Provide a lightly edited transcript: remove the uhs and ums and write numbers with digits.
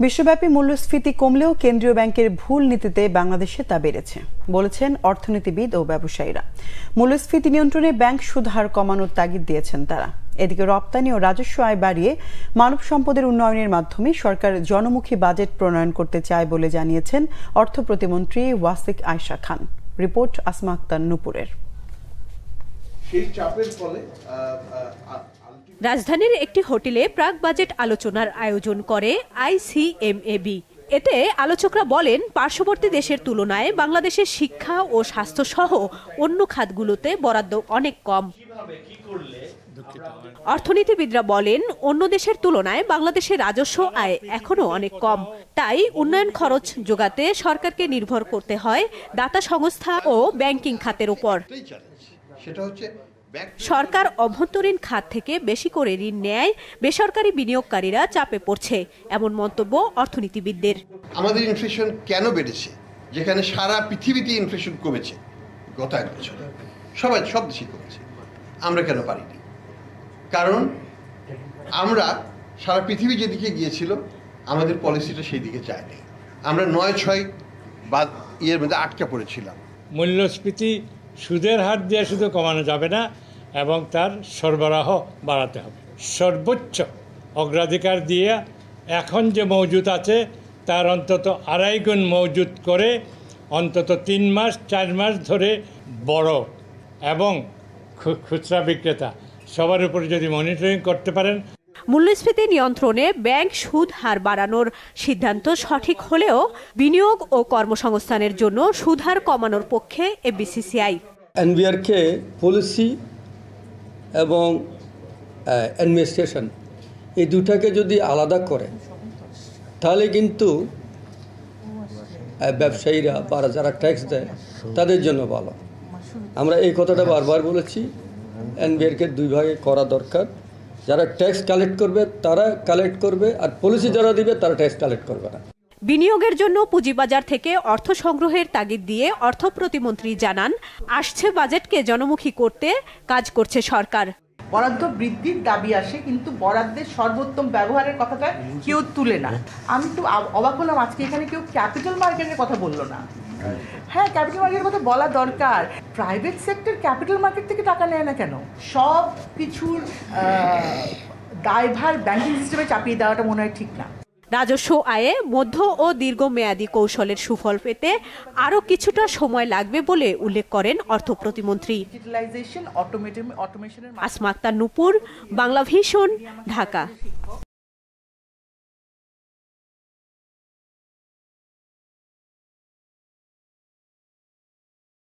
বিশ্বব্যাপী মূল্যস্ফীতি কমলেও কেন্দ্রীয় ব্যাংকের ভুল নীতিতে বাংলাদেশে তা বেড়েছে বলেছেন অর্থনীতিবিদ ও ব্যবসায়ীরা। মূল্যস্ফীতি নিয়ন্ত্রণে ব্যাংক সুদ হার কমানোর তাগিদ দিয়েছেন তারা। এদিকে রপ্তানি ও রাজস্ব আয় বাড়িয়ে মানব সম্পদের উন্নয়নের মাধ্যমে সরকার জনমুখী বাজেট প্রণয়ন করতে চায় বলে জানিয়েছেন অর্থ প্রতিমন্ত্রী ওয়াসিক আয়েশা খান। রিপোর্ট আসমা আক্তার নুপুরের। রাজধানীর একটি হোটেলে প্রাক বাজেট আলোচনার আয়োজন করে ICMAB। এতে আলোচকরা বলেন, পার্শ্ববর্তী দেশের তুলনায় বাংলাদেশের শিক্ষা ও স্বাস্থ্য সহ অন্য খাতগুলোতে বরাদ্দ অনেক কম। অর্থনীতিবিদরা বলেন, অন্য দেশের তুলনায় বাংলাদেশের রাজস্ব আয় এখনো অনেক কম। তাই উন্নয়ন খরচ যোগাতে সরকারকে নির্ভর করতে হয় দাতা সংস্থা ও ব্যাংকিং খাতের উপর। সরকার অভ্যন্তরীণ খাত থেকে বেশি করে ঋণ নেয়, বেসরকারি বিনিয়োগকারীরা চাপে পড়ছে, এমন মন্তব্য অর্থনীতিবিদদের। আমাদের ইনফ্লেশন কেন বেড়েছে, যেখানে সারা পৃথিবীতে ইনফ্লেশন কমেছে গত এক বছরে, সব দেশে কমেছে, আমরা কেন পারিনি? কারণ আমরা সারা পৃথিবী যেদিকে গিয়েছিল আমাদের পলিসিটা সেই দিকে যায়নি। আমরা 9-6 বা ইয়ের মধ্যে আটকে পড়েছিলাম। মূল্যস্ফীতি সুদের হার দিয়ে শুধু কমানো যাবে না, এবং তার সরবরাহ বাড়াতে হবে। সর্বোচ্চ অগ্রাধিকার দিয়ে এখন যে মজুদ আছে তার অন্তত 2.5 গুণ মজুদ করে অন্তত 3-4 মাস ধরে বড় এবং খুচরা বিক্রেতা সবার উপরে যদি মনিটরিং করতে পারেন। মূল্যস্ফীতি নিয়ন্ত্রণে ব্যাংক সুদ হার বাড়ানোর সিদ্ধান্ত সঠিক হলেও বিনিয়োগ ও কর্মসংস্থানের জন্য সুদ হার কমানোর পক্ষে এফবিসিসিআই। এনবিআরকে পলিসি এবং অ্যাডমিনিস্ট্রেশন এই দুটাকে যদি আলাদা করে তাহলে কিন্তু ব্যবসায়ীরা বা যারা ট্যাক্স দেয় তাদের জন্য ভালো। আমরা এই কথাটা বারবার বলেছি, এনবিআরকে 2 ভাগে করা দরকার। যারা ট্যাক্স কালেক্ট করবে তারা কালেক্ট করবে, আর পলিসি যারা দিবে তারা ট্যাক্স কালেক্ট করবে না। বিনিয়োগের জন্য পুঁজিবাজার থেকে অর্থ সংগ্রহের তাগিদ দিয়ে অর্থ প্রতিমন্ত্রী জানান, আসছে বাজেটকে জনমুখী করতে কাজ করছে সরকার। বরাদ্দ বৃদ্ধির দাবি আসে, কিন্তু বরাদ্দের সর্বোত্তম ব্যবহারের কথাটা কেউ তুলে না। আমি তো অবাক হলাম, আজকে এখানে কেউ ক্যাপিটাল মার্কেটের কথা বললো না। হ্যাঁ, ক্যাপিটাল মার্কেটের কথা বলা দরকার। প্রাইভেট সেক্টর ক্যাপিটাল মার্কেট থেকে টাকা নেয় না কেন? সব কিছুর দায়ভার ব্যাংকিং সিস্টেমে চাপিয়ে দেওয়াটা মনে হয় ঠিক না। রাজস্ব আয়ে মধ্য ও দীর্ঘমেয়াদী কৌশলের সুফল পেতে আরও কিছুটা সময় লাগবে বলে উল্লেখ করেন অর্থ প্রতিমন্ত্রী। আসমা আক্তার নুপুর, বাংলাভিশন, ঢাকা।